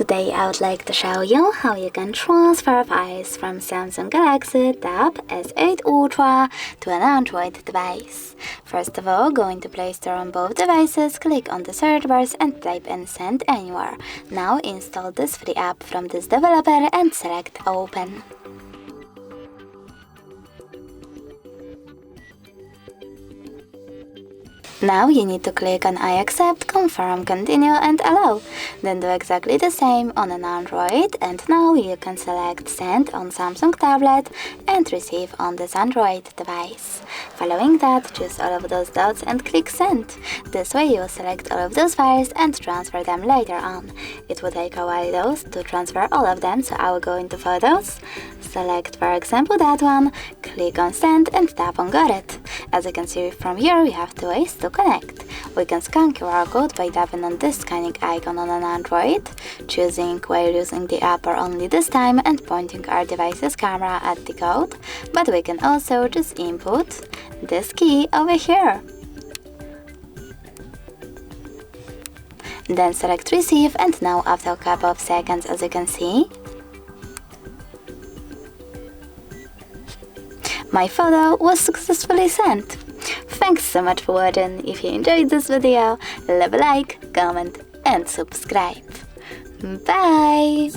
Today I would like to show you how you can transfer files from Samsung Galaxy Tab S8 Ultra to an Android device. First of all, go into Play Store on both devices, click on the search bars and type in Send Anywhere. Now install this free app from this developer and select Open. Now you need to click on I accept, confirm, continue and allow. Then do exactly the same on an Android, and now you can select send on Samsung tablet and receive on this Android device. Following that, choose all of those dots and click send. This way you will select all of those files and transfer them later on. It will take a while though to transfer all of them, so I will go into photos, select for example that one, click on send and tap on got it. As you can see from here, we have two ways to connect. We can scan QR code by tapping on this scanning icon on an Android, choosing while using the app or only this time and pointing our device's camera at the code, but we can also just input this key over here. Then select receive, and now after a couple of seconds, as you can see, my photo was successfully sent. Thanks so much for watching. If you enjoyed this video, leave a like, comment and subscribe. Bye!